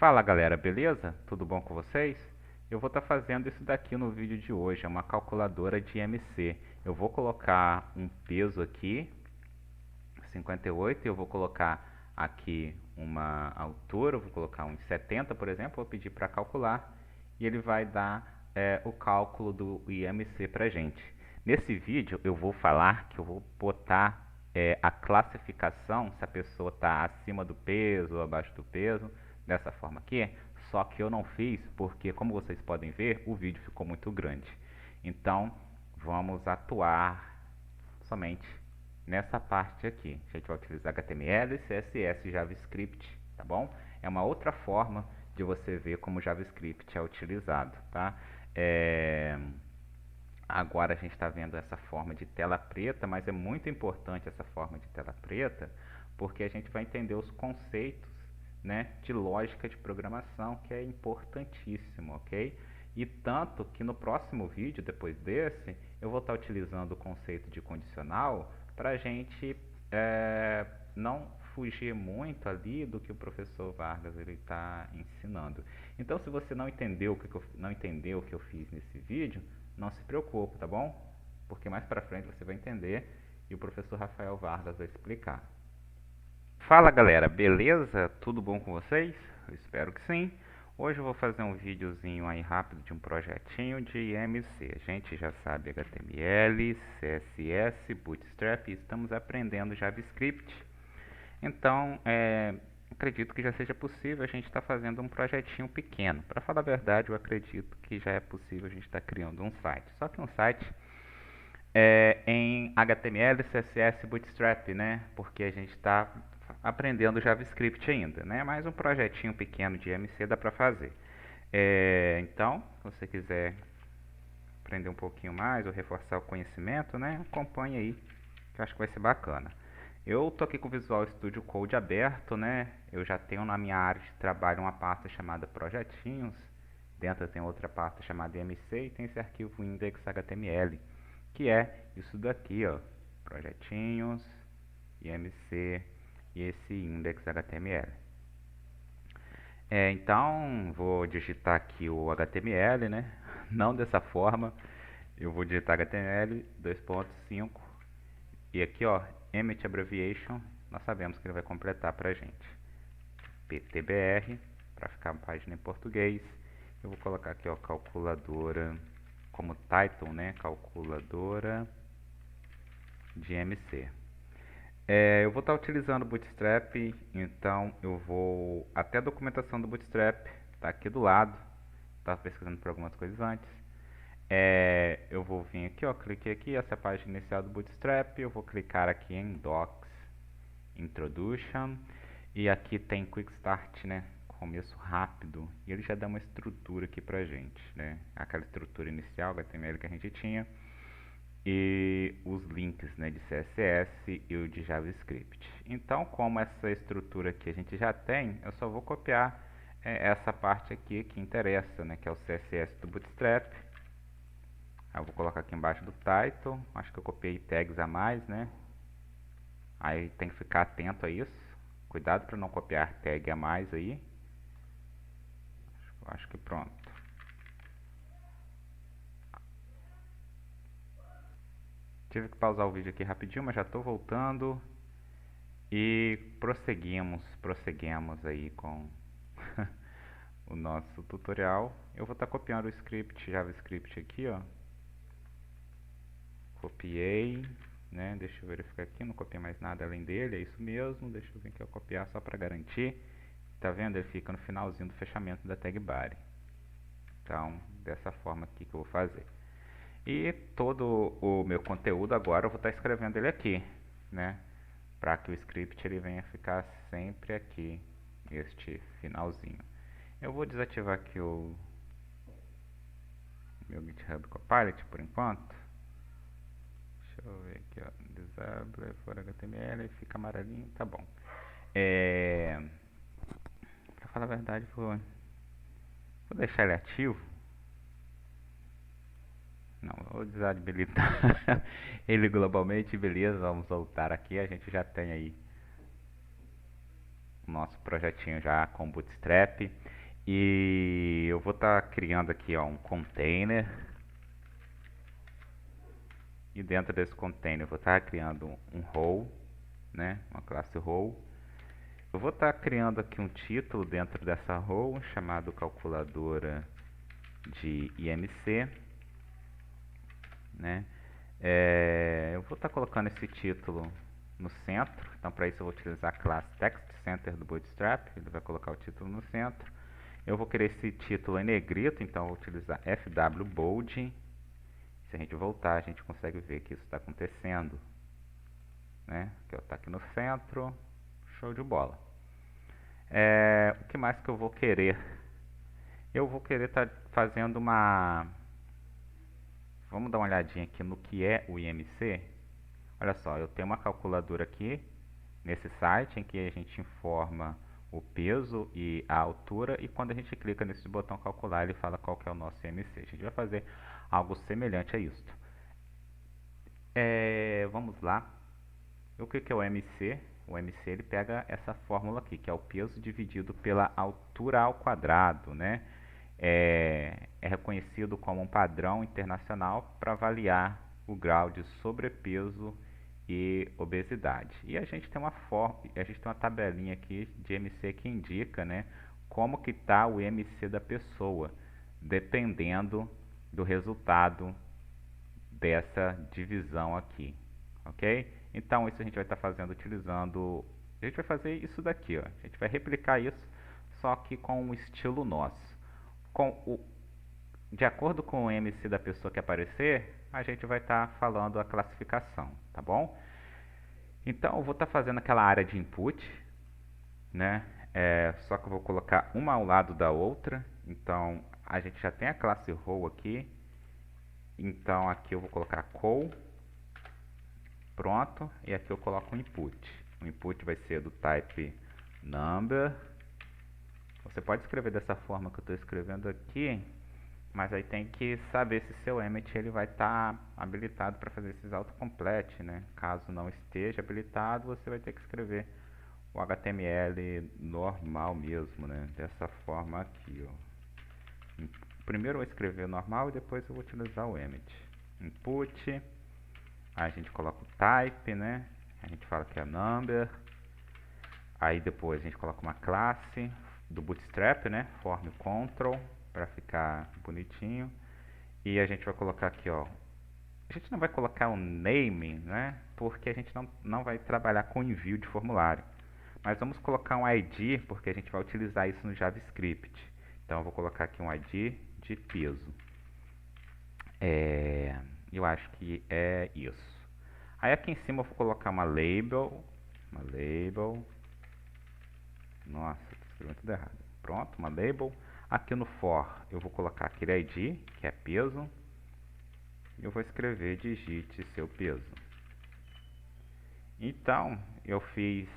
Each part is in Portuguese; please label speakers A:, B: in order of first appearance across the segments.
A: Fala galera, beleza? Tudo bom com vocês? Eu vou estar fazendo isso daqui no vídeo de hoje, é uma calculadora de IMC. Eu vou colocar um peso aqui, 58, e eu vou colocar aqui uma altura, eu vou colocar uns 70, por exemplo, vou pedir para calcular e ele vai dar o cálculo do IMC para gente. Nesse vídeo eu vou falar que eu vou botar a classificação, se a pessoa está acima do peso ou abaixo do peso, dessa forma aqui, só que eu não fiz porque, como vocês podem ver, o vídeo ficou muito grande. Então, vamos atuar somente nessa parte aqui. A gente vai utilizar HTML, CSS e JavaScript, tá bom? É uma outra forma de você ver como o JavaScript é utilizado, tá? Agora a gente está vendo essa forma de tela preta, mas é muito importante essa forma de tela preta, porque a gente vai entender os conceitos, né, de lógica de programação, que é importantíssimo, ok? E tanto que no próximo vídeo, depois desse, eu vou estar utilizando o conceito de condicional para a gente não fugir muito ali do que o professor Vargas está ensinando. Então, se você não entendeu o que eu fiz nesse vídeo, não se preocupe, tá bom? Porque mais para frente você vai entender e o professor Rafael Vargas vai explicar. Fala galera, beleza? Tudo bom com vocês? Eu espero que sim. Hoje eu vou fazer um videozinho aí rápido de um projetinho de IMC. A gente já sabe HTML, CSS, Bootstrap e estamos aprendendo JavaScript. Então, acredito que já seja possível a gente estar fazendo um projetinho pequeno. Para falar a verdade, eu acredito que já é possível a gente estar criando um site. Só que um site em HTML, CSS, Bootstrap, né? Porque a gente está aprendendo JavaScript ainda, né? Mas um projetinho pequeno de IMC dá para fazer. Então, se você quiser aprender um pouquinho mais ou reforçar o conhecimento, né? Acompanhe aí, que eu acho que vai ser bacana. Eu tô aqui com o Visual Studio Code aberto, né? Eu já tenho na minha área de trabalho uma pasta chamada Projetinhos. Dentro tem outra pasta chamada IMC e tem esse arquivo index.html, que é isso daqui, ó, Projetinhos, IMC e esse index.html. Então, vou digitar aqui o HTML, né? Não dessa forma. Eu vou digitar HTML 2.5 e aqui, ó, Emmet Abbreviation, nós sabemos que ele vai completar pra gente. PTBR, para ficar a página em português. Eu vou colocar aqui, ó, calculadora como title, né? Calculadora de MC. Eu vou estar utilizando o Bootstrap, então eu vou até a documentação do Bootstrap, tá aqui do lado. Estava pesquisando por algumas coisas antes. Eu vou vir aqui, ó, cliquei aqui, essa é a página inicial do Bootstrap. Eu vou clicar aqui em Docs, Introduction, e aqui tem Quick Start, né? Começo rápido, e ele já dá uma estrutura aqui pra gente, né? Aquela estrutura inicial HTML que a gente tinha e os links, né, de CSS e o de JavaScript. Então, como essa estrutura aqui a gente já tem, eu só vou copiar essa parte aqui que interessa, né, que é o CSS do Bootstrap. Eu vou colocar aqui embaixo do title. Acho que eu copiei tags a mais, né? Aí tem que ficar atento a isso. Cuidado para não copiar tag a mais aí. Acho que pronto. Tive que pausar o vídeo aqui rapidinho, mas já estou voltando. E prosseguimos aí com o nosso tutorial. Eu vou estar copiando o script JavaScript aqui, ó. Copiei, né? Deixa eu verificar aqui, não copiei mais nada além dele, é isso mesmo. Deixa eu vir aqui, copiar só para garantir. Tá vendo? Ele fica no finalzinho do fechamento da tag body. Então, dessa forma aqui que eu vou fazer. E todo o meu conteúdo agora eu vou estar escrevendo ele aqui, né? Para que o script ele venha ficar sempre aqui, este finalzinho. Eu vou desativar aqui o meu GitHub Copilot por enquanto. Deixa eu ver aqui, ó. Disable for HTML, fica amarelinho, tá bom. Pra falar a verdade, vou deixar ele ativo. Não, vou desabilitar ele globalmente, beleza, vamos voltar aqui, a gente já tem aí o nosso projetinho já com Bootstrap. E eu vou estar criando aqui, ó, um container. E dentro desse container eu vou estar criando um role, né? Uma classe role. Eu vou estar criando aqui um título dentro dessa role chamado calculadora de IMC, né? Eu vou estar colocando esse título no centro. Então, para isso eu vou utilizar a classe TextCenter do Bootstrap. Ele vai colocar o título no centro. Eu vou querer esse título em negrito, então eu vou utilizar FWBold. Se a gente voltar, a gente consegue ver que isso está acontecendo, né? Que está aqui no centro. Show de bola. O que mais que eu vou querer? Eu vou querer estar fazendo uma... Vamos dar uma olhadinha aqui no que é o IMC. Olha só, eu tenho uma calculadora aqui nesse site em que a gente informa o peso e a altura, e quando a gente clica nesse botão calcular, ele fala qual que é o nosso IMC. A gente vai fazer algo semelhante a isso. Vamos lá. O que é o IMC? O IMC ele pega essa fórmula aqui, que é o peso dividido pela altura ao quadrado, né? É reconhecido como um padrão internacional para avaliar o grau de sobrepeso e obesidade. E a gente tem uma tabelinha aqui de IMC que indica, né, como que está o IMC da pessoa, dependendo do resultado dessa divisão aqui, ok? Então isso a gente vai estar fazendo utilizando, a gente vai fazer isso daqui, ó. A gente vai replicar isso, só que com um estilo nosso. De acordo com o MC da pessoa que aparecer, a gente vai estar falando a classificação, tá bom? Então eu vou estar fazendo aquela área de input, né? Só que eu vou colocar uma ao lado da outra. Então a gente já tem a classe row aqui. Então aqui eu vou colocar call. Pronto. E aqui eu coloco o input. O input vai ser do type number. Você pode escrever dessa forma que eu estou escrevendo aqui, mas aí tem que saber se seu Emmet ele vai estar habilitado para fazer esses autocomplete, né? Caso não esteja habilitado, você vai ter que escrever o HTML normal mesmo, né? Dessa forma aqui, ó. Primeiro eu vou escrever normal e depois eu vou utilizar o Emmet. Input, aí a gente coloca o type, né? A gente fala que é number. Aí depois a gente coloca uma classe do Bootstrap, né? Form control, para ficar bonitinho. E a gente vai colocar aqui, ó. A gente não vai colocar o name, né? Porque a gente não vai trabalhar com envio de formulário. Mas vamos colocar um ID, porque a gente vai utilizar isso no JavaScript. Então eu vou colocar aqui um ID de peso. Eu acho que é isso. Aí aqui em cima eu vou colocar uma label. Uma label. Nossa, estou escrevendo tudo errado. Pronto, uma label. Aqui no for eu vou colocar aquele ID, que é peso. E eu vou escrever digite seu peso. Então, eu fiz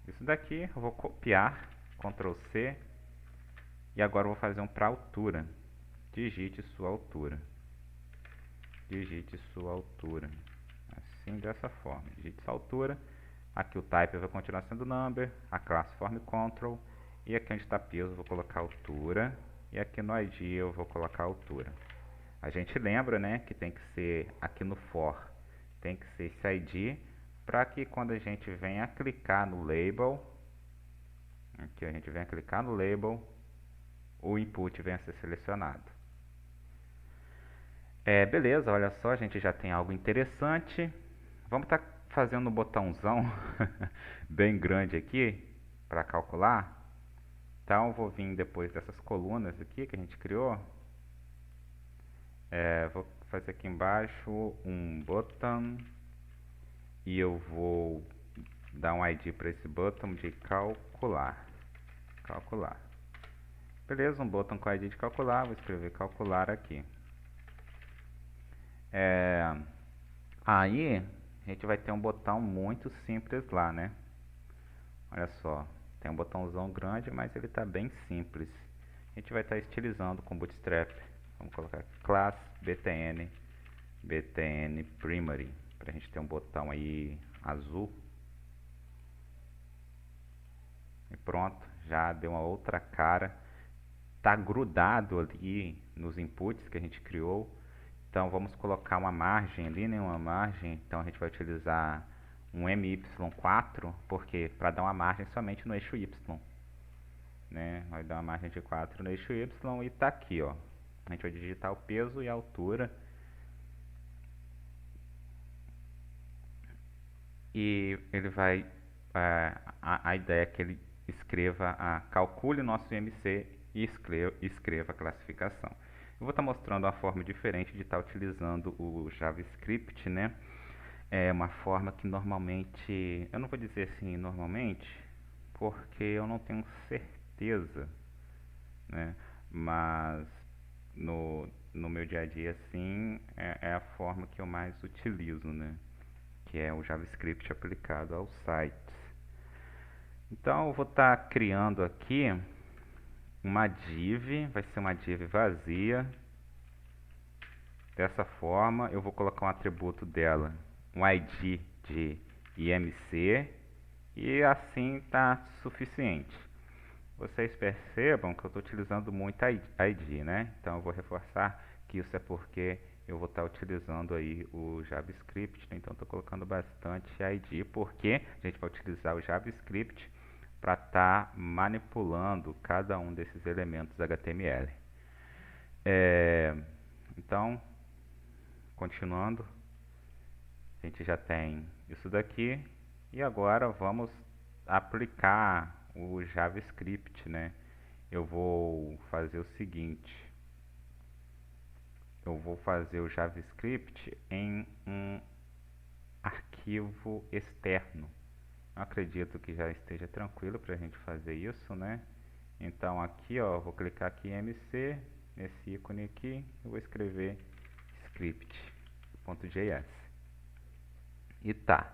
A: isso daqui, eu vou copiar, Ctrl C. E agora eu vou fazer um para altura. Digite sua altura. Digite sua altura. Assim, dessa forma. Digite sua altura. Aqui o type vai continuar sendo number, a classe form control, e aqui onde está peso eu vou colocar altura, e aqui no ID eu vou colocar altura. A gente lembra, né, que tem que ser aqui no for, tem que ser esse ID, para que quando a gente venha clicar no label, aqui a gente venha clicar no label, o input venha a ser selecionado. Beleza, olha só, a gente já tem algo interessante. Vamos estar fazendo um botãozão bem grande aqui para calcular. Então eu vou vir depois dessas colunas aqui que a gente criou. Vou fazer aqui embaixo um button e eu vou dar um ID para esse button de calcular. Calcular. Beleza, um botão com ID de calcular, vou escrever calcular aqui. Aí a gente vai ter um botão muito simples lá, né? Olha só, tem um botãozão grande, mas ele está bem simples. A gente vai estar estilizando com Bootstrap. Vamos colocar class btn primary, para a gente ter um botão aí azul. E pronto, já deu uma outra cara. tá grudado ali nos inputs que a gente criou. Então vamos colocar uma margem ali, né? Uma margem. Então a gente vai utilizar um MY4, porque para dar uma margem somente no eixo Y, né? Vai dar uma margem de 4 no eixo Y e tá aqui, ó. A gente vai digitar o peso e a altura. E ele vai, a ideia é que ele calcule o nosso IMC e escreva a classificação. Eu vou estar mostrando uma forma diferente de estar utilizando o JavaScript, né? É uma forma que normalmente, eu não vou dizer assim normalmente, porque eu não tenho certeza, né? Mas no meu dia a dia, assim, é a forma que eu mais utilizo, né? Que é o JavaScript aplicado aos sites. Então eu vou estar criando aqui uma div, vai ser uma div vazia. Dessa forma eu vou colocar um atributo dela, um ID de IMC, e assim está suficiente. Vocês percebam que eu estou utilizando muito ID, né? Então eu vou reforçar que isso é porque eu vou estar utilizando aí o JavaScript, né? Então estou colocando bastante ID, porque a gente vai utilizar o JavaScript para estar manipulando cada um desses elementos HTML. Então, continuando, a gente já tem isso daqui e agora vamos aplicar o JavaScript, né? Eu vou fazer o seguinte: eu vou fazer o JavaScript em um arquivo externo. Eu acredito que já esteja tranquilo para a gente fazer isso, né? Então aqui, ó, vou clicar aqui em MC, nesse ícone aqui, eu vou escrever script.js. E tá.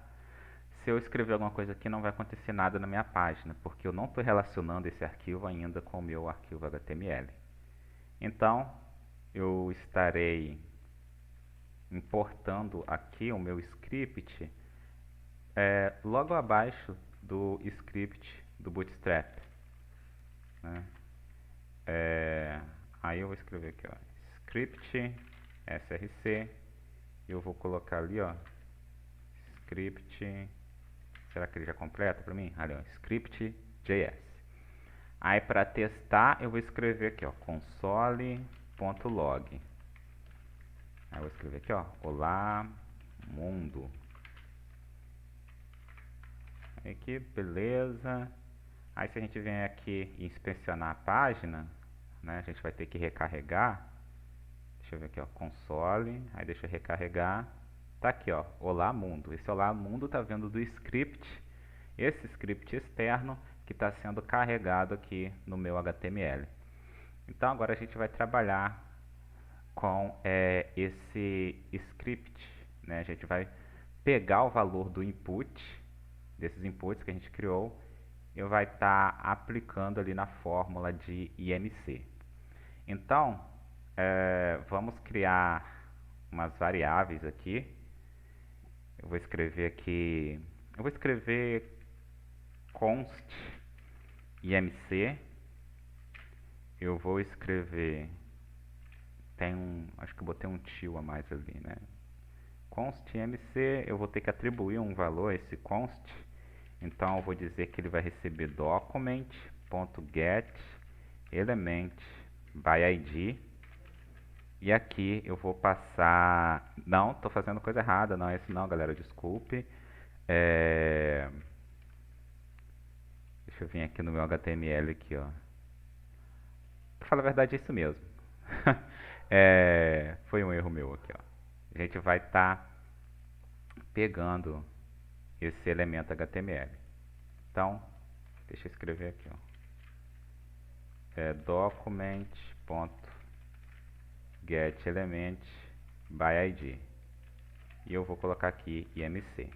A: Se eu escrever alguma coisa aqui, não vai acontecer nada na minha página, porque eu não estou relacionando esse arquivo ainda com o meu arquivo HTML. Então, eu estarei importando aqui o meu script logo abaixo do script do Bootstrap, né? Aí eu vou escrever aqui, ó, script src, e eu vou colocar ali, ó, script, será que ele já completa para mim? Ali, ó, script.js. Aí para testar eu vou escrever aqui, ó, console.log. Aí eu vou escrever aqui, ó, olá mundo. Aqui, beleza. Aí se a gente vem aqui e inspecionar a página, né, a gente vai ter que recarregar. Deixa eu ver aqui, ó, console, aí deixa eu recarregar. Tá aqui, ó, olá mundo. Esse olá mundo tá vindo do script, esse script externo que está sendo carregado aqui no meu HTML. Então agora a gente vai trabalhar com esse script, né? A gente vai pegar o valor do input, desses inputs que a gente criou, e vai estar aplicando ali na fórmula de IMC. Então, vamos criar umas variáveis aqui. Eu vou escrever aqui, eu vou escrever const IMC. Eu vou escrever, acho que eu botei um tio a mais ali, né? Const IMC, eu vou ter que atribuir um valor a esse const. Então eu vou dizer que ele vai receber document.get element by id. E aqui eu vou passar, não, estou fazendo coisa errada, não é esse não, galera, desculpe. Deixa eu vir aqui no meu HTML aqui, ó. Pra falar a verdade, é isso mesmo. Foi um erro meu aqui, ó. A gente vai estar pegando esse elemento HTML. Então, deixa eu escrever aqui, ó. Document.getElement by id. E eu vou colocar aqui IMC.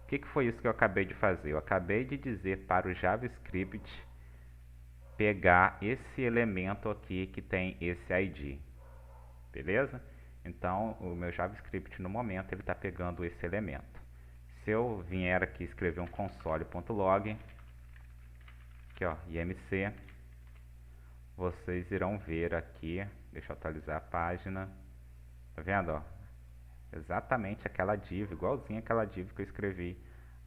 A: O que foi isso que eu acabei de fazer? Eu acabei de dizer para o JavaScript pegar esse elemento aqui que tem esse ID. Beleza? Então, o meu JavaScript no momento ele está pegando esse elemento. Se eu vier aqui escrever um console.log, aqui ó, IMC, vocês irão ver aqui, deixa eu atualizar a página, tá vendo, ó? Exatamente aquela div, igualzinha aquela div que eu escrevi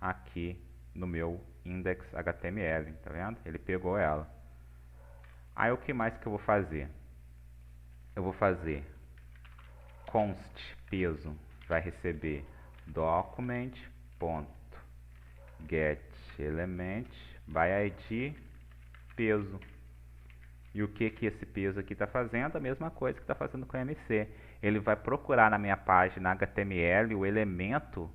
A: aqui no meu index HTML, tá vendo? Ele pegou ela. Aí o que mais que eu vou fazer? Eu vou fazer const peso vai receber document.getElement by id peso. E o que que esse peso aqui está fazendo? A mesma coisa que está fazendo com o MC. Ele vai procurar na minha página HTML o elemento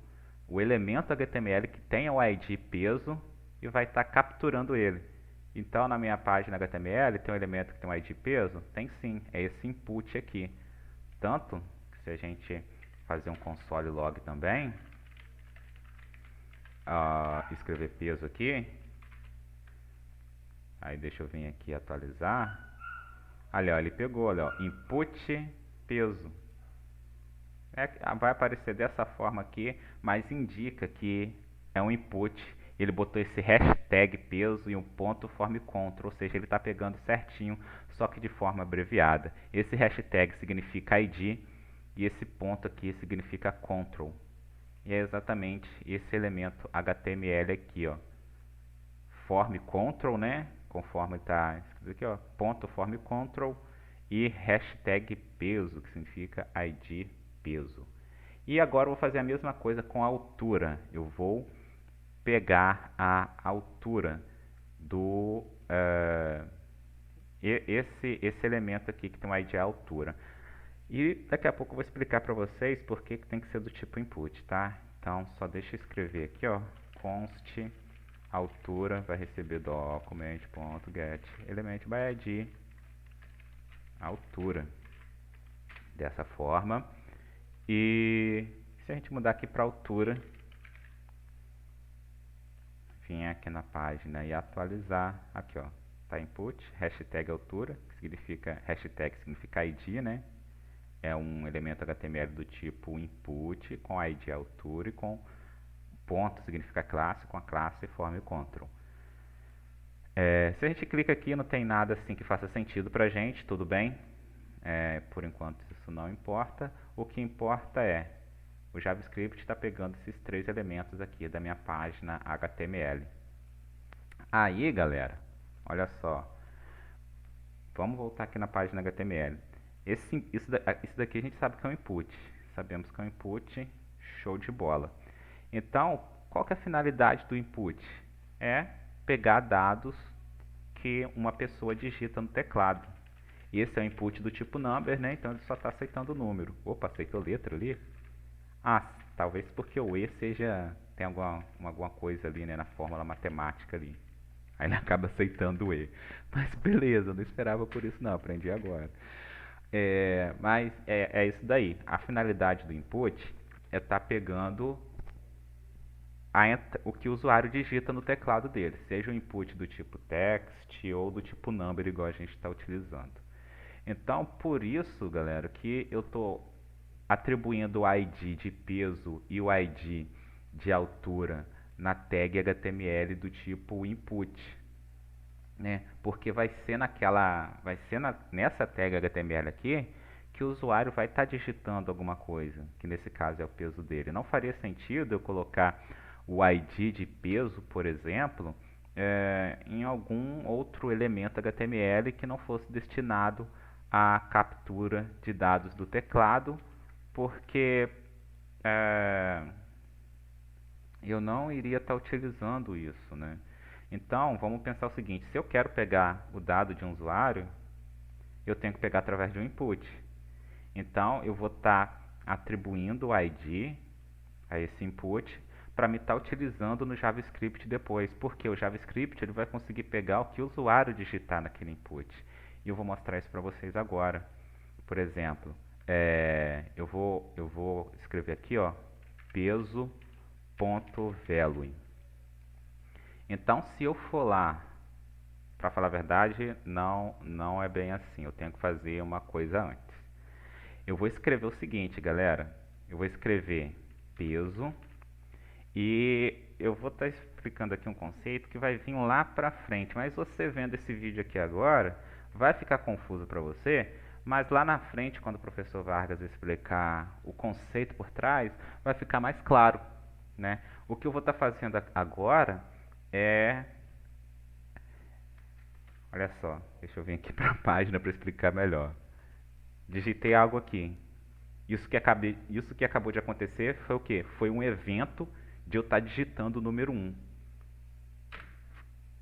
A: HTML que tenha o ID peso e vai estar capturando ele. Então na minha página HTML tem um elemento que tem um ID peso? Tem sim, é esse input aqui. Tanto que se a gente fazer um console log também, escrever peso aqui, aí deixa eu vir aqui atualizar. Olha, ó, ele pegou, olha, ó, input peso. Vai aparecer dessa forma aqui, mas indica que é um input. Ele botou esse hashtag peso e um ponto form control, ou seja, ele está pegando certinho, só que de forma abreviada. Esse hashtag significa ID e esse ponto aqui significa control. E é exatamente esse elemento HTML aqui, ó. Form control, né? Conforme está escrito aqui, ó, ponto form control e hashtag peso, que significa ID peso. E agora eu vou fazer a mesma coisa com a altura. Eu vou pegar a altura do esse elemento aqui que tem um ID altura. E daqui a pouco eu vou explicar para vocês por que tem que ser do tipo input, tá? Então só deixa eu escrever aqui, ó, const altura vai receber document.getElement by id altura, dessa forma. E se a gente mudar aqui para altura, vir aqui na página e atualizar, aqui ó, tá input, hashtag altura, que significa, hashtag significa ID, né? É um elemento HTML do tipo input, com ID altura e com ponto significa classe, com a classe form control. Se a gente clica aqui, não tem nada assim que faça sentido pra gente, tudo bem. Por enquanto isso não importa. O que importa é o JavaScript está pegando esses três elementos aqui da minha página HTML. Aí, galera, olha só. Vamos voltar aqui na página HTML. Isso daqui a gente sabe que é um input. Sabemos que é um input, show de bola. Então, qual que é a finalidade do input? É pegar dados que uma pessoa digita no teclado. Esse é o input do tipo number, né? Então ele só está aceitando o número. Opa, aceitou letra ali? Talvez porque o E tem alguma coisa ali, né, na fórmula matemática ali. Aí ele acaba aceitando o E. Mas beleza, não esperava por isso não, aprendi agora. Mas é isso daí. A finalidade do input é estar pegando o que o usuário digita no teclado dele, seja o input do tipo text ou do tipo number, igual a gente está utilizando. Então, por isso, galera, que eu estou atribuindo o ID de peso e o ID de altura na tag HTML do tipo input, né? Porque vai ser nessa tag HTML aqui que o usuário vai estar digitando alguma coisa, que nesse caso é o peso dele. Não faria sentido eu colocar o ID de peso, por exemplo, em algum outro elemento HTML que não fosse destinado à captura de dados do teclado, porque eu não iria estar utilizando isso, né? Então, vamos pensar o seguinte, se eu quero pegar o dado de um usuário, eu tenho que pegar através de um input. Então, eu vou estar atribuindo o ID a esse input para me estar utilizando no JavaScript depois, porque o JavaScript ele vai conseguir pegar o que o usuário digitar naquele input. E eu vou mostrar isso para vocês agora. Por exemplo, eu vou escrever aqui, ó, peso.value. Então, se eu for lá, para falar a verdade, não é bem assim. Eu tenho que fazer uma coisa antes. Eu vou escrever o seguinte, galera. Eu vou escrever peso e eu vou estar explicando aqui um conceito que vai vir lá pra frente. Mas você vendo esse vídeo aqui agora, vai ficar confuso para você, mas lá na frente, quando o professor Vargas explicar o conceito por trás, vai ficar mais claro, né? O que eu vou estar fazendo agora é... Olha só, deixa eu vir aqui para a página para explicar melhor. Digitei algo aqui. Isso que acabou de acontecer foi o quê? Foi um evento de eu estar digitando o número 1.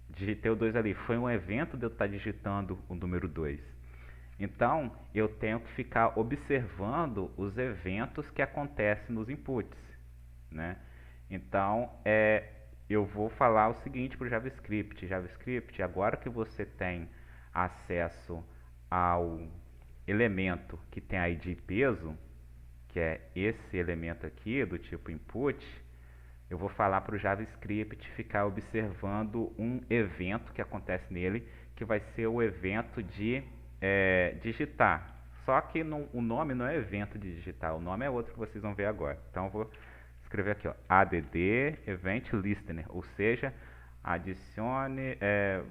A: Digitei o 2 ali. Foi um evento de eu estar digitando o número 2. Então, eu tenho que ficar observando os eventos que acontecem nos inputs, né? Então, eu vou falar o seguinte para o JavaScript. JavaScript, agora que você tem acesso ao elemento que tem ID e peso, que é esse elemento aqui do tipo input, eu vou falar para o JavaScript ficar observando um evento que acontece nele, que vai ser o evento de digitar. Só que o nome não é evento de digitar, o nome é outro que vocês vão ver agora. Então eu vou escrever aqui, ó, add event listener, ou seja, adicione,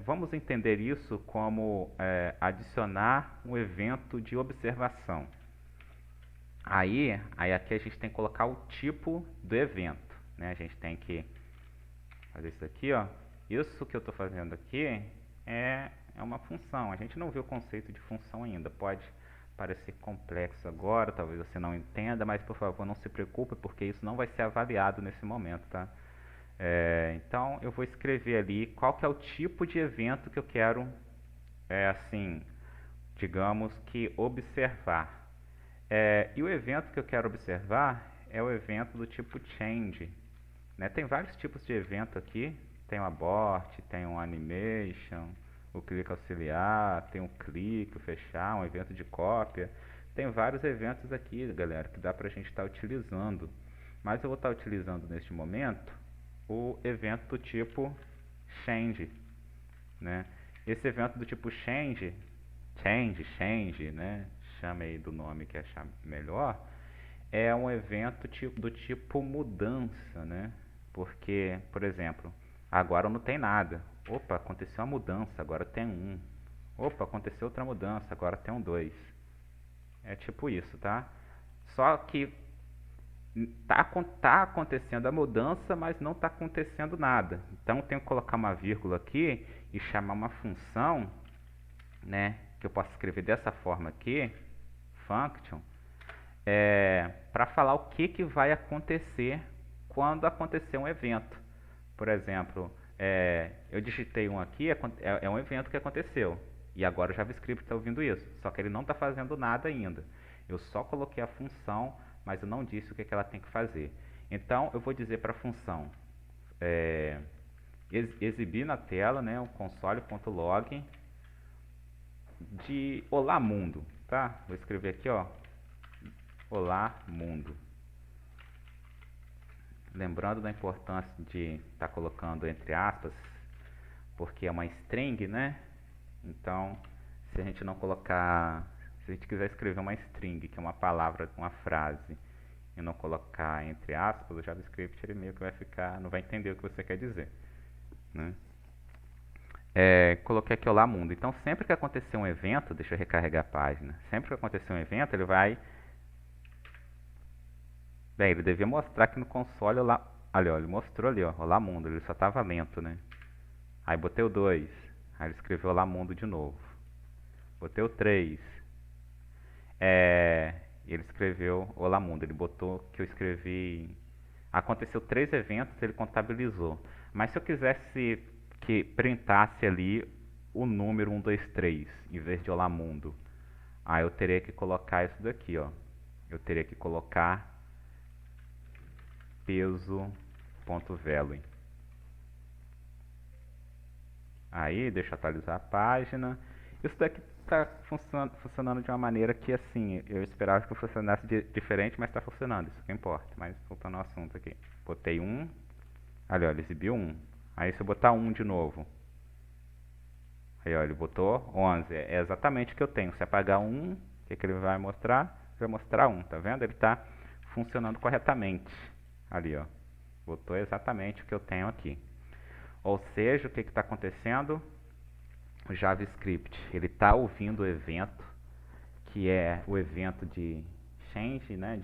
A: vamos entender isso como adicionar um evento de observação. Aí aqui a gente tem que colocar o tipo do evento, né? A gente tem que fazer isso aqui, ó. Isso que eu estou fazendo aqui é uma função. A gente não viu o conceito de função ainda. Pode parecer complexo agora, talvez você não entenda, mas por favor não se preocupe, porque isso não vai ser avaliado nesse momento, tá? Então eu vou escrever ali qual que é o tipo de evento que eu quero, assim, digamos que observar. E o evento que eu quero observar é o evento do tipo change, né? Tem vários tipos de evento aqui. Tem o abort, tem o animation, o clique auxiliar, tem o clique, o fechar, um evento de cópia. Tem vários eventos aqui, galera, que dá pra gente estar utilizando. Mas eu vou estar utilizando neste momento o evento do tipo change, né? Esse evento do tipo change, né? Chame aí do nome que achar melhor. É um evento do tipo mudança, né? Porque, por exemplo, agora não tem nada. Opa, aconteceu uma mudança, agora tem um. Opa, aconteceu outra mudança, agora tem um 2. É tipo isso, tá? Só que tá acontecendo a mudança, mas não está acontecendo nada. Então eu tenho que colocar uma vírgula aqui e chamar uma função, né? Que eu posso escrever dessa forma aqui, function, para falar o que vai acontecer quando acontecer um evento. Por exemplo, eu digitei um aqui, é um evento que aconteceu. E agora o JavaScript está ouvindo isso. Só que ele não está fazendo nada ainda. Eu só coloquei a função, mas eu não disse o que ela tem que fazer. Então eu vou dizer para a função exibir na tela, né, o console.log de olá mundo, tá? Vou escrever aqui, ó, olá mundo. Lembrando da importância de estar colocando entre aspas, porque é uma string, né? Então, se a gente não colocar, se a gente quiser escrever uma string, que é uma palavra, uma frase, e não colocar entre aspas, o JavaScript ele meio que vai ficar, não vai entender o que você quer dizer, né? Coloquei aqui olá mundo. Então, sempre que acontecer um evento, deixa eu recarregar a página. Sempre que acontecer um evento, ele vai... Bem, ele devia mostrar aqui no console olá... Ali, ó, ele mostrou ali, ó, olá mundo. Ele só estava lento, né? Aí botei o 2. Aí ele escreveu olá mundo de novo. Botei o 3. Ele escreveu olá mundo. Ele botou que eu escrevi... Aconteceu 3 eventos, ele contabilizou. Mas se eu quisesse que printasse ali o número 1, 2, 3, em vez de olá mundo, aí eu teria que colocar isso daqui, ó. Eu teria que colocar peso.value. Aí, deixa eu atualizar a página. Isso daqui está funcionando de uma maneira que, assim, eu esperava que funcionasse diferente, mas está funcionando, isso que importa. Mas voltando ao assunto aqui. Botei 1, ali, ó, ele exibiu 1. Aí se eu botar 1 de novo, aí ó, ele botou 11, é exatamente o que eu tenho. Se apagar 1, o que ele vai mostrar? Vai mostrar 1, tá vendo? Ele está funcionando corretamente. Ali, ó, botou exatamente o que eu tenho aqui. Ou seja, o que está acontecendo? o JavaScript ele está ouvindo o evento, que é o evento de change, né,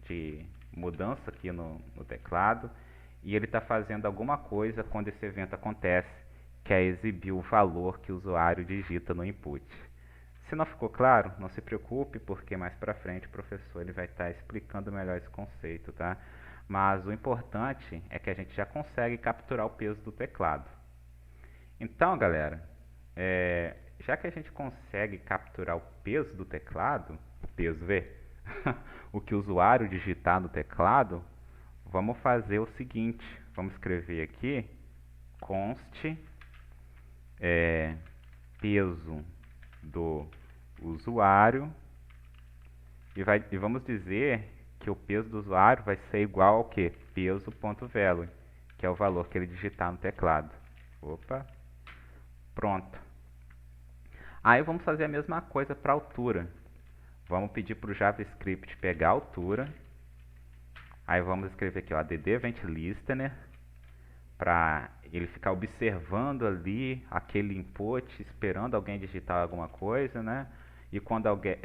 A: de mudança aqui no teclado, e ele está fazendo alguma coisa quando esse evento acontece, que é exibir o valor que o usuário digita no input. Se não ficou claro, não se preocupe, porque mais para frente o professor ele vai estar explicando melhor esse conceito, tá? Mas o importante é que a gente já consegue capturar o peso do teclado. Então, galera, já que a gente consegue capturar o peso do teclado, o peso V, o que o usuário digitar no teclado, vamos fazer o seguinte, vamos escrever aqui const peso do usuário e vamos dizer que o peso do usuário vai ser igual ao que? Peso.value, que é o valor que ele digitar no teclado. Opa, pronto. Aí vamos fazer a mesma coisa para a altura. Vamos pedir para o JavaScript pegar a altura. Aí vamos escrever aqui, ó, add event listener, para ele ficar observando ali aquele input, esperando alguém digitar alguma coisa, né? E quando alguém,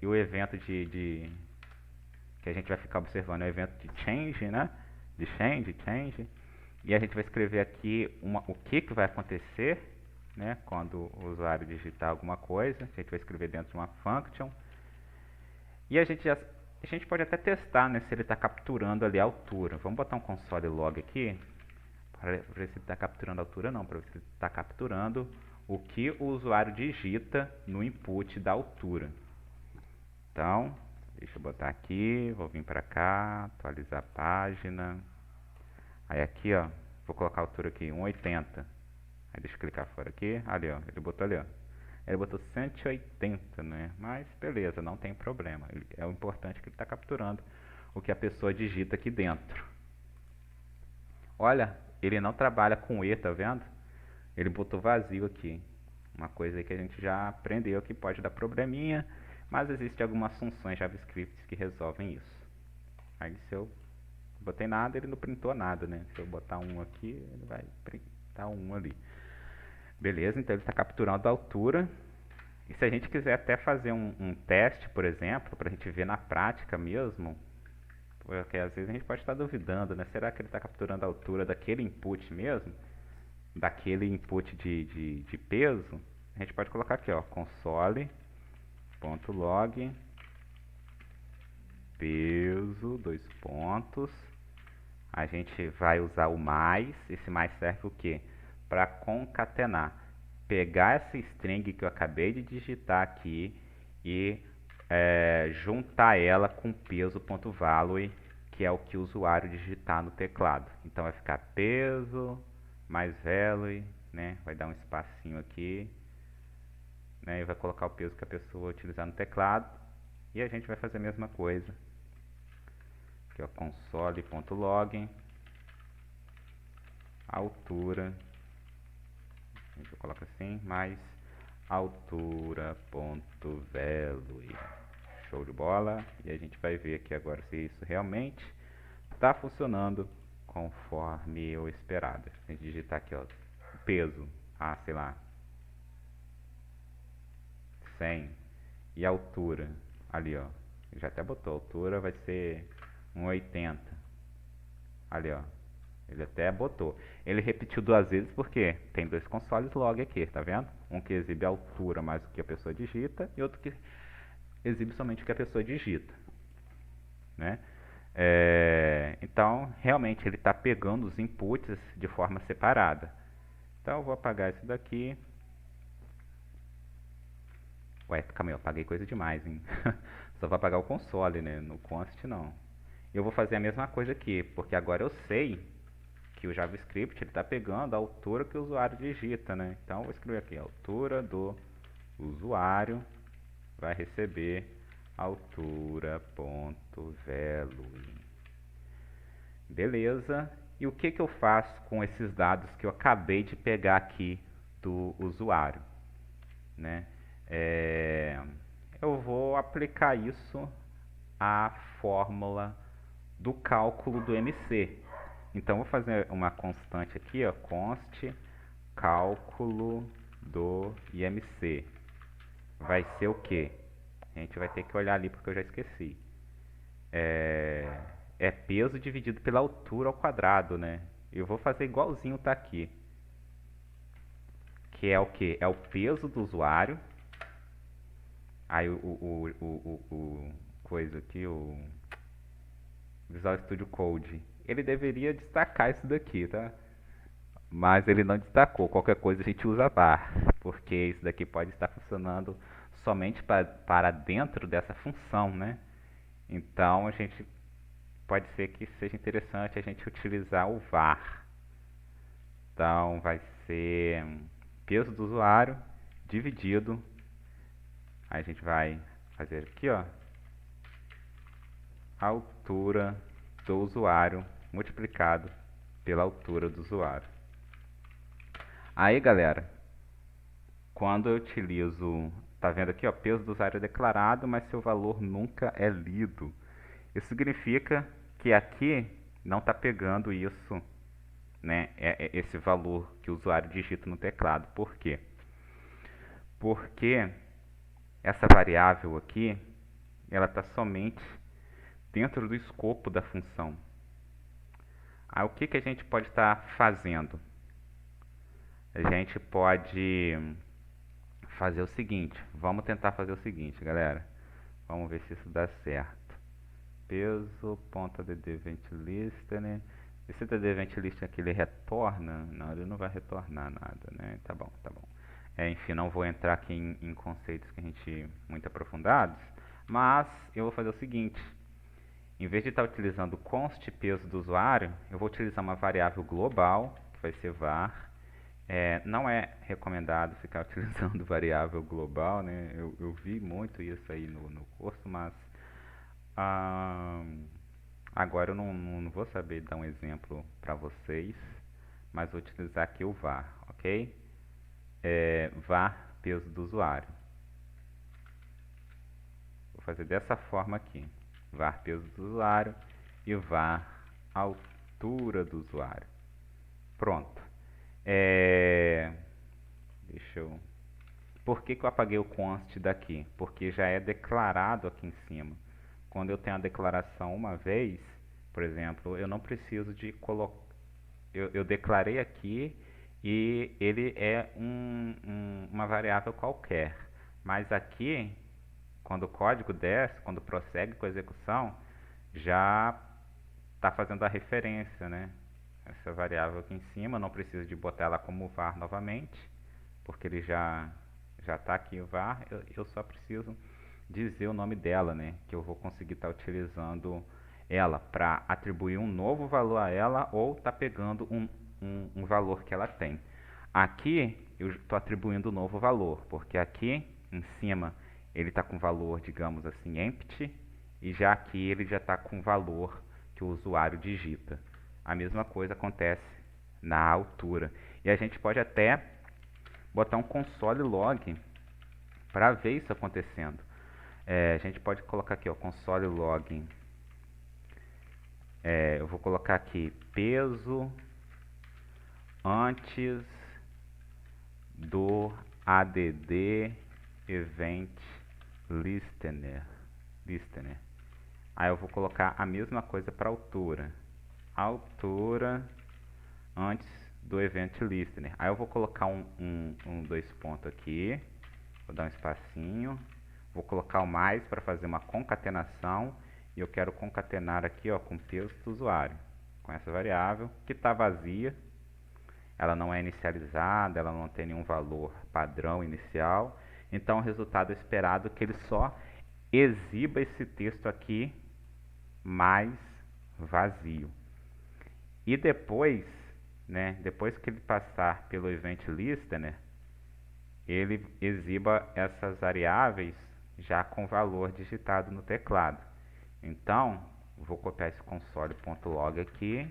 A: e o evento que a gente vai ficar observando é o evento de change, né? De change. E a gente vai escrever aqui o que vai acontecer, né? Quando o usuário digitar alguma coisa. A gente vai escrever dentro de uma function. E a gente pode até testar, né, se ele está capturando ali a altura. Vamos botar um console log aqui para ver se ele está capturando a altura, não, para ver se ele está capturando o que o usuário digita no input da altura. Então, deixa eu botar aqui, vou vir para cá, atualizar a página. Aí aqui, ó, vou colocar a altura aqui, 1,80. Aí deixa eu clicar fora aqui, ali, ó, ele botou ali, ó. Ele botou 180, né? Mas beleza, não tem problema. É o importante que ele está capturando o que a pessoa digita aqui dentro. Olha, ele não trabalha com E, tá vendo? Ele botou vazio aqui. Uma coisa aí que a gente já aprendeu que pode dar probleminha, mas existem algumas funções JavaScript que resolvem isso. Aí se eu botei nada, ele não printou nada, né? Se eu botar um aqui, ele vai printar um ali. Beleza, então ele está capturando a altura. E se a gente quiser até fazer um teste, por exemplo, para a gente ver na prática mesmo, porque às vezes a gente pode estar duvidando, né? Será que ele está capturando a altura daquele input mesmo? Daquele input de peso? A gente pode colocar aqui, ó, console.log peso, dois pontos. A gente vai usar o mais. Esse mais serve o quê? Para concatenar. Pegar essa string que eu acabei de digitar aqui e juntar ela com peso.value, que é o que o usuário digitar no teclado. Então vai ficar peso mais value, né? Vai dar um espacinho aqui, né? E vai colocar o peso que a pessoa utilizar no teclado. E a gente vai fazer a mesma coisa. Aqui, ó, console.log altura, a gente coloca assim, mais altura.value. Show de bola. E a gente vai ver aqui agora se isso realmente está funcionando conforme eu esperado. Se a gente digitar aqui, ó, peso, sei lá, 100, e a altura, ali, ó, já até botou, a altura vai ser 1,80, ali, ó, ele até botou. Ele repetiu duas vezes porque tem dois consoles log aqui, tá vendo? Um que exibe a altura mais o que a pessoa digita e outro que exibe somente o que a pessoa digita, né? Então, realmente ele está pegando os inputs de forma separada. Então, eu vou apagar isso daqui. Ué, calma aí, eu apaguei coisa demais, hein? Só vou apagar o console, né? No const, não. Eu vou fazer a mesma coisa aqui, porque agora eu sei que o JavaScript está pegando a altura que o usuário digita, né? Então, eu vou escrever aqui, a altura do usuário vai receber altura.value. Beleza. E o que eu faço com esses dados que eu acabei de pegar aqui do usuário, né? Eu vou aplicar isso à fórmula do cálculo do MC. Então, vou fazer uma constante aqui, ó, const cálculo do IMC vai ser o que? A gente vai ter que olhar ali porque eu já esqueci. É peso dividido pela altura ao quadrado, né? Eu vou fazer igualzinho tá aqui. Que é o que? É o peso do usuário. Aí o coisa aqui, o Visual Studio Code, ele deveria destacar isso daqui, tá? Mas ele não destacou. Qualquer coisa a gente usa var, porque isso daqui pode estar funcionando somente para dentro dessa função, né? Então a gente pode ser que seja interessante a gente utilizar o var. Então vai ser peso do usuário dividido. Aí a gente vai fazer aqui, ó, a altura do usuário multiplicado pela altura do usuário. Aí, galera, quando eu utilizo, tá vendo aqui, ó, peso do usuário declarado, mas seu valor nunca é lido. Isso significa que aqui não está pegando isso, né? Esse valor que o usuário digita no teclado. Por quê? Porque essa variável aqui, ela está somente dentro do escopo da função. Aí o que que a gente pode estar fazendo? A gente pode fazer o seguinte, vamos tentar fazer o seguinte, galera. Vamos ver se isso dá certo. Peso.add event listener. Esse add event listener aqui ele retorna? Não, ele não vai retornar nada, né? Tá bom, tá bom. Enfim, não vou entrar aqui em conceitos que a gente muito aprofundados, mas eu vou fazer o seguinte. Em vez de estar utilizando o const peso do usuário, eu vou utilizar uma variável global, que vai ser var. Não é recomendado ficar utilizando variável global, né? Eu vi muito isso aí no curso, mas agora eu não vou saber dar um exemplo para vocês, mas vou utilizar aqui o var, ok? Var peso do usuário. Vou fazer dessa forma aqui. Var peso do usuário e var altura do usuário. Pronto. Deixa eu... Por que que eu apaguei o const daqui? Porque já é declarado aqui em cima. Quando eu tenho a declaração uma vez, por exemplo, eu não preciso de colocar... Eu declarei aqui e ele é uma variável qualquer. Mas aqui, quando o código desce, quando prossegue com a execução, já está fazendo a referência, né? Essa variável aqui em cima, não preciso de botar ela como var novamente, porque ele já está aqui o var, eu só preciso dizer o nome dela, né? Que eu vou conseguir estar utilizando ela para atribuir um novo valor a ela ou tá pegando um valor que ela tem. Aqui eu estou atribuindo um novo valor, porque aqui em cima ele está com valor, digamos assim, empty, e já aqui ele já está com o valor que o usuário digita. A mesma coisa acontece na altura. E a gente pode até botar um console log para ver isso acontecendo. A gente pode colocar aqui, ó, console log. Eu vou colocar aqui peso antes do add event listener. Aí eu vou colocar a mesma coisa para altura. Altura antes do event listener. Aí eu vou colocar dois pontos aqui. Vou dar um espacinho. Vou colocar o mais para fazer uma concatenação. E eu quero concatenar aqui, ó, com peso do usuário. Com essa variável que está vazia. Ela não é inicializada, ela não tem nenhum valor padrão inicial. Então o resultado esperado é que ele só exiba esse texto aqui mais vazio. E depois, né, depois que ele passar pelo event listener, ele exiba essas variáveis já com valor digitado no teclado. Então, vou copiar esse console.log aqui.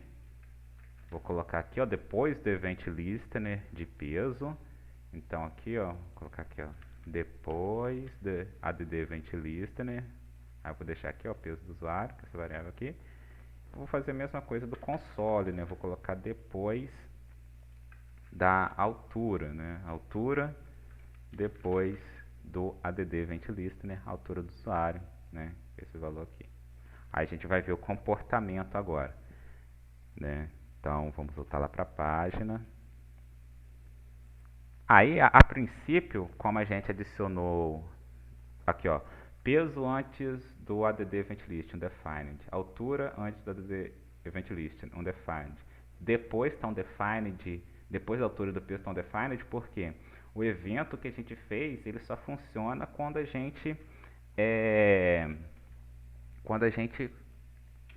A: Vou colocar aqui, ó, depois do event listener de peso. Então aqui, ó, vou colocar aqui, ó, depois de add event listener. Aí eu vou deixar aqui, ó, peso do usuário, que é essa variável aqui. Vou fazer a mesma coisa do console, né? Vou colocar depois da altura, né? Altura depois do add event listener, altura do usuário, né? Esse valor aqui. Aí a gente vai ver o comportamento agora, né? Então vamos voltar lá para a página. Aí a princípio, como a gente adicionou aqui, ó, peso antes do add event list undefined, altura antes do add event list undefined, depois está undefined, depois da altura do peso está undefined, porque o evento que a gente fez, ele só funciona quando a gente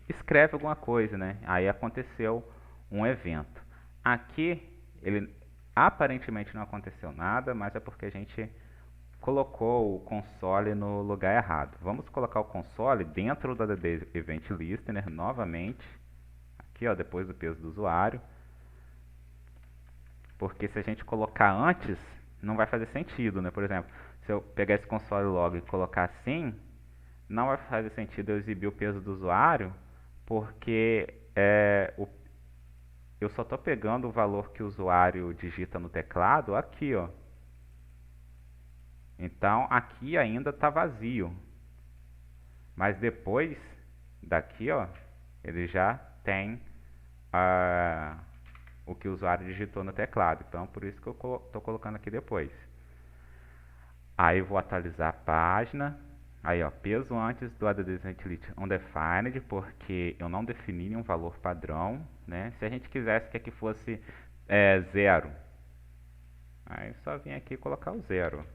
A: escreve alguma coisa, né? Aí aconteceu um evento. Aqui ele aparentemente não aconteceu nada, mas é porque a gente colocou o console no lugar errado. Vamos colocar o console dentro da DD Event Listener novamente. Aqui, ó, depois do peso do usuário. Porque se a gente colocar antes, não vai fazer sentido, né? Por exemplo, se eu pegar esse console log e colocar assim, não vai fazer sentido eu exibir o peso do usuário, porque eu só estou pegando o valor que o usuário digita no teclado aqui, ó. Então aqui ainda está vazio. Mas depois daqui, ó, ele já tem o que o usuário digitou no teclado. Então por isso que eu estou colocando aqui depois. Aí vou atualizar a página. Aí, ó, peso antes do add event list undefined, porque eu não defini nenhum valor padrão, né? Se a gente quisesse que aqui fosse 0, aí só vim aqui e colocar o 0.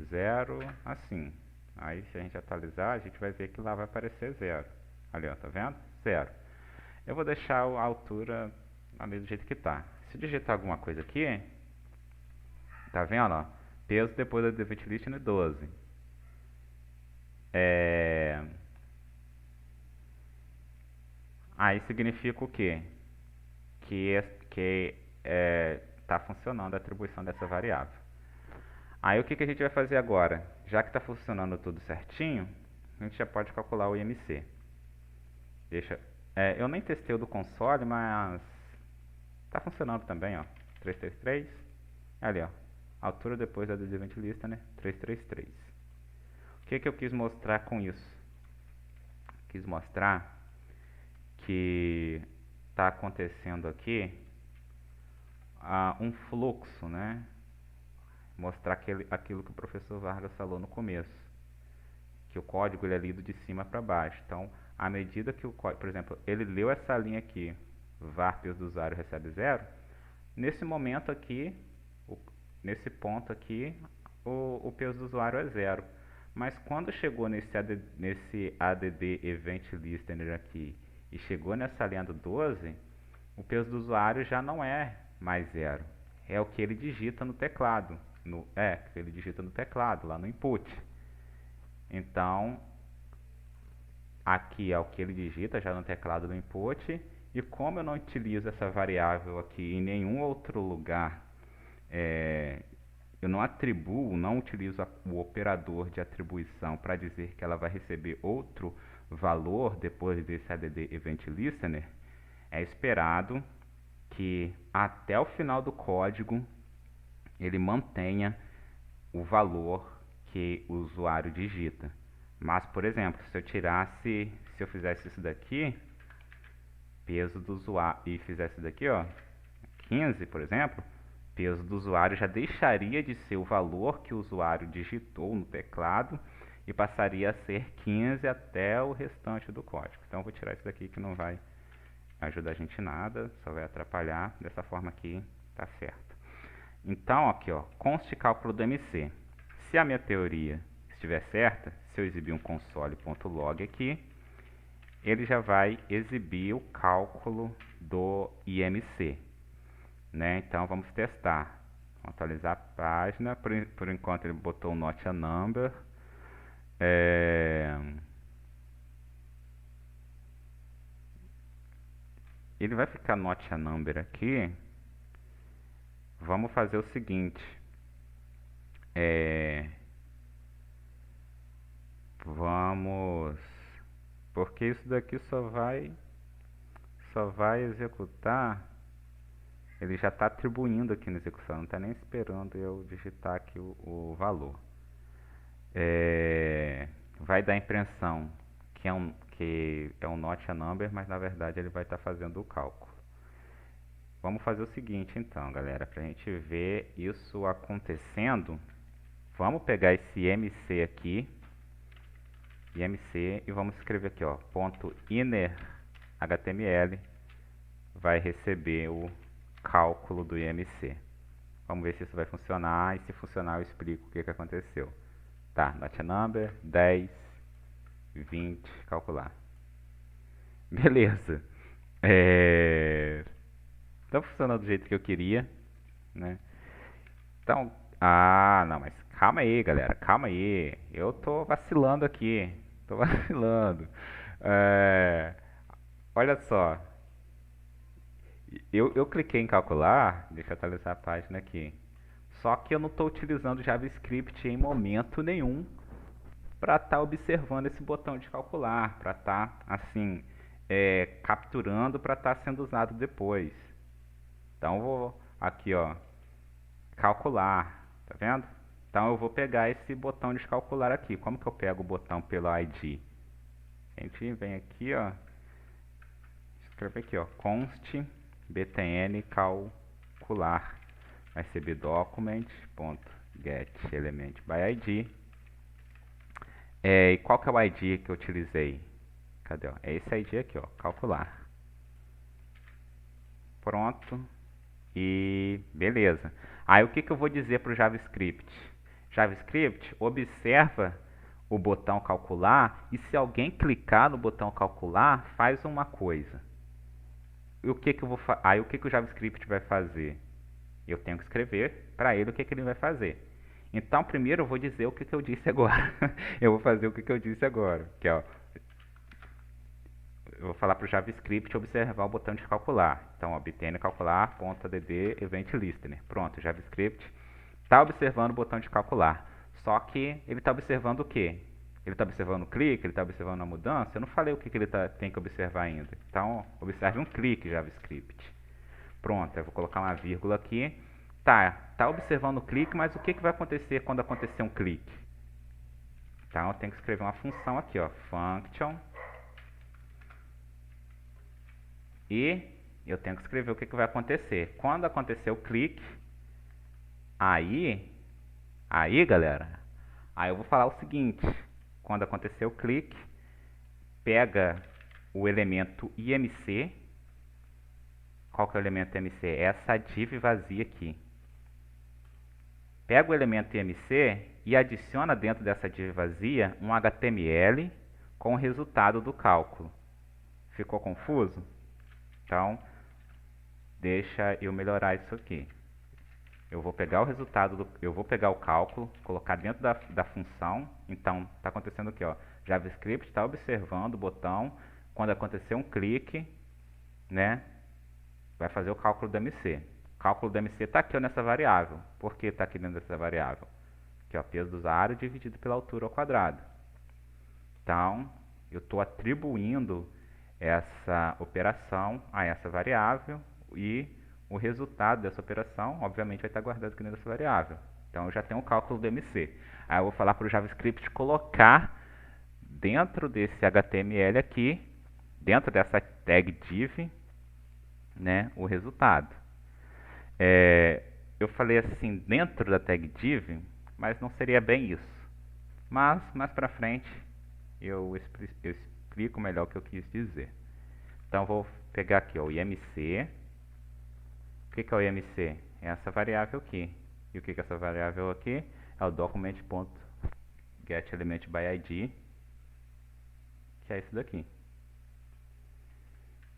A: 0 assim. Aí se a gente atualizar, a gente vai ver que lá vai aparecer 0. Ali, ó, tá vendo? 0. Eu vou deixar a altura ali do jeito que tá. Se digitar alguma coisa aqui, tá vendo, ó? Peso depois da event list no 12. Aí significa o quê? Que está funcionando a atribuição dessa variável. Aí o que a gente vai fazer agora? Já que está funcionando tudo certinho, a gente já pode calcular o IMC. Eu nem testei o do console, mas está funcionando também, ó. 333. Ali, ó. Altura depois da event lista, né? 333. O que eu quis mostrar com isso? Quis mostrar que está acontecendo aqui um fluxo, né? Mostrar aquilo que o professor Vargas falou no começo, que o código ele é lido de cima para baixo. Então, à medida que o código, por exemplo, ele leu essa linha aqui, var peso do usuário recebe 0, nesse momento aqui, nesse ponto aqui, o peso do usuário é 0. Mas quando chegou nesse add event listener aqui e chegou nessa linha do 12, o peso do usuário já não é mais 0. É o que ele digita no teclado. Que ele digita no teclado, lá no input. Então, aqui é o que ele digita já no teclado do input. E como eu não utilizo essa variável aqui em nenhum outro lugar, eu não atribuo, não utilizo o operador de atribuição para dizer que ela vai receber outro valor depois desse add event listener, é esperado que até o final do código ele mantenha o valor que o usuário digita. Mas, por exemplo, se eu fizesse isso daqui, peso do usuário, e fizesse daqui, ó, 15, por exemplo, peso do usuário já deixaria de ser o valor que o usuário digitou no teclado e passaria a ser 15 até o restante do código. Então, eu vou tirar isso daqui que não vai ajudar a gente em nada, só vai atrapalhar. Dessa forma aqui, tá certo. Então, aqui, ó, conste cálculo do MC. Se a minha teoria estiver certa, se eu exibir um console.log aqui, ele já vai exibir o cálculo do IMC, né? Então vamos testar. Vamos atualizar a página. Por enquanto ele botou o not a number. Ele vai ficar not a number aqui. Vamos fazer o seguinte. Porque isso daqui só vai executar ele já está atribuindo aqui na execução, não está nem esperando eu digitar aqui o valor. Vai dar a impressão que é um not a number, mas na verdade ele vai estar fazendo o cálculo. Vamos fazer o seguinte então, galera, para a gente ver isso acontecendo. Vamos pegar esse MC aqui, IMC, e vamos escrever aqui, ó, ponto inner HTML vai receber o cálculo do IMC. Vamos ver se isso vai funcionar, e se funcionar eu explico o que aconteceu. Tá, not a number, 10, 20, calcular. Beleza. Tá funcionando do jeito que eu queria, né? Então, não, mas calma aí, galera, calma aí. Eu tô vacilando aqui, tô vacilando. É, olha só, eu cliquei em calcular, deixa eu atualizar a página aqui. Só que eu não estou utilizando JavaScript em momento nenhum para estar observando esse botão de calcular, para estar assim, capturando para estar sendo usado depois. Então eu vou aqui, ó, calcular, tá vendo? Então eu vou pegar esse botão de calcular aqui. Como que eu pego o botão pelo ID? A gente vem aqui, ó, escreve aqui, ó, const btn calcular, vai ser bdocument.get element by id. E qual que é o ID que eu utilizei? Cadê? Ó? É esse ID aqui, ó, calcular. Pronto. E beleza. Aí o que eu vou dizer para o JavaScript? JavaScript, observa o botão calcular e se alguém clicar no botão calcular, faz uma coisa. E o que eu vou Aí o que o JavaScript vai fazer? Eu tenho que escrever para ele o que ele vai fazer. Então, primeiro eu vou dizer o que eu disse agora. Eu vou fazer o que eu disse agora, que é, ó, eu vou falar para o JavaScript observar o botão de calcular. Então, obtém calcular, .dd event listener. Pronto, o JavaScript está observando o botão de calcular. Só que ele está observando o quê? Ele está observando o clique, ele está observando a mudança. Eu não falei o que ele tem que observar ainda. Então, observe um clique JavaScript. Pronto, eu vou colocar uma vírgula aqui. Tá observando o clique, mas o que vai acontecer quando acontecer um clique? Então, eu tenho que escrever uma função aqui, ó, function. E eu tenho que escrever o que vai acontecer. Quando acontecer o clique, aí, galera, aí eu vou falar o seguinte. Quando acontecer o clique, pega o elemento IMC. Qual que é o elemento IMC? É essa div vazia aqui. Pega o elemento IMC e adiciona dentro dessa div vazia um HTML com o resultado do cálculo. Ficou confuso? Então, deixa eu melhorar isso aqui. Eu vou pegar o resultado, eu vou pegar o cálculo, colocar dentro da função. Então, está acontecendo aqui, ó. JavaScript está observando o botão. Quando acontecer um clique, né, vai fazer o cálculo do MC. O cálculo do MC está aqui ó, nessa variável. Por que está aqui dentro dessa variável? Aqui, ó, peso do usuário dividido pela altura ao quadrado. Então, eu estou atribuindo essa operação a essa variável e o resultado dessa operação, obviamente, vai estar guardado aqui nessa variável. Então, eu já tenho o cálculo do MC. Aí eu vou falar para o JavaScript colocar dentro desse HTML aqui, dentro dessa tag div, né, o resultado. Eu falei assim, dentro da tag div, mas não seria bem isso. Mas, mais para frente, eu explico melhor o que eu quis dizer. Então, vou pegar aqui ó, o IMC. O que é o IMC? É essa variável aqui. E o que é essa variável aqui? É o document.getElementById, que é isso daqui.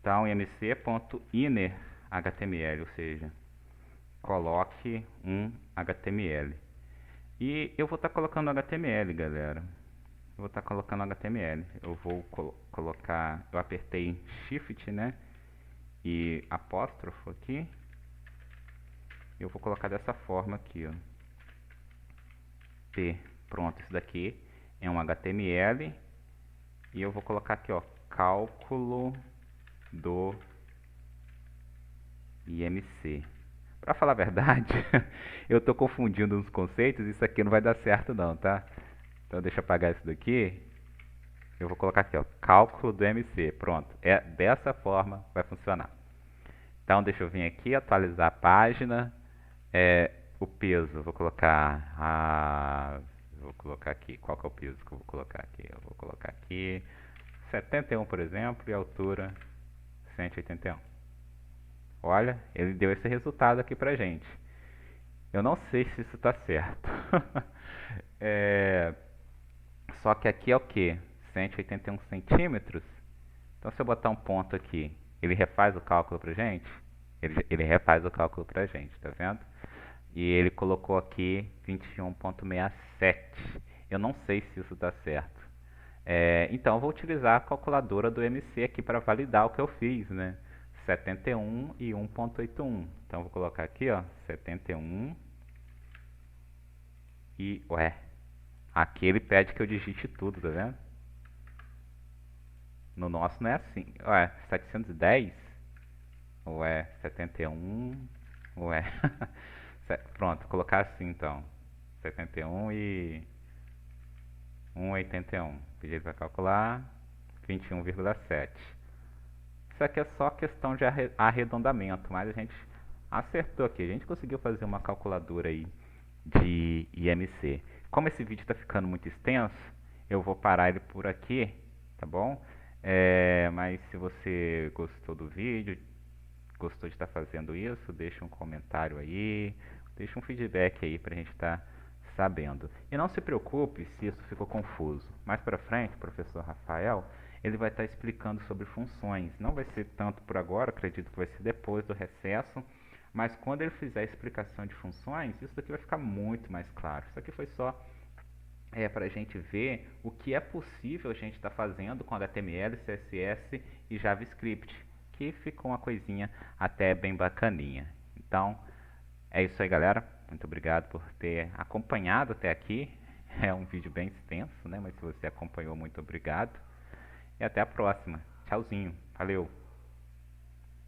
A: Então, imc.innerHTML, ou seja, coloque um HTML. E eu vou estar colocando HTML, galera. Eu vou estar colocando HTML. Eu vou colocar, eu apertei Shift, né? E apóstrofo aqui. Eu vou colocar dessa forma aqui, ó. P. Pronto, isso daqui é um HTML. E eu vou colocar aqui, ó, cálculo do IMC. Pra falar a verdade, eu tô confundindo uns conceitos, isso aqui não vai dar certo não, tá? Então deixa eu apagar isso daqui. Eu vou colocar aqui, ó, cálculo do MC. Pronto, é dessa forma vai funcionar. Então deixa eu vir aqui, atualizar a página. O peso, vou colocar aqui, qual que é o peso que eu vou colocar aqui? Eu vou colocar aqui 71, por exemplo, e a altura 181. Olha, ele deu esse resultado aqui pra gente. Eu não sei se isso está certo. É, Só que aqui é o que? 181 centímetros. Então se eu botar um ponto aqui, ele refaz o cálculo pra gente? Ele refaz o cálculo pra gente, tá vendo? E ele colocou aqui 21,67. Eu não sei se isso dá certo. Então eu vou utilizar a calculadora do MC aqui para validar o que eu fiz, né? 71 e 1,81. Então eu vou colocar aqui, ó, 71 e, ué, aqui ele pede que eu digite tudo, tá vendo? No nosso não é assim. Ué, 710? Ué, 71. Ué. Pronto, colocar assim então. 71 e 1,81. Pedi para calcular 21,7. Isso aqui é só questão de arredondamento, mas a gente acertou aqui. A gente conseguiu fazer uma calculadora aí de IMC. Como esse vídeo está ficando muito extenso, eu vou parar ele por aqui, tá bom? Mas se você gostou do vídeo, gostou de estar fazendo isso, deixa um comentário aí, deixa um feedback aí pra gente estar sabendo. E não se preocupe se isso ficou confuso. Mais pra frente, o professor Rafael, ele vai estar explicando sobre funções. Não vai ser tanto por agora, acredito que vai ser depois do recesso, mas quando ele fizer a explicação de funções, isso daqui vai ficar muito mais claro. Isso aqui foi só para a gente ver o que é possível a gente estar fazendo com HTML, CSS e JavaScript, que ficou uma coisinha até bem bacaninha. Então, é isso aí, galera. Muito obrigado por ter acompanhado até aqui. É um vídeo bem extenso, né? Mas se você acompanhou, muito obrigado. E até a próxima. Tchauzinho. Valeu.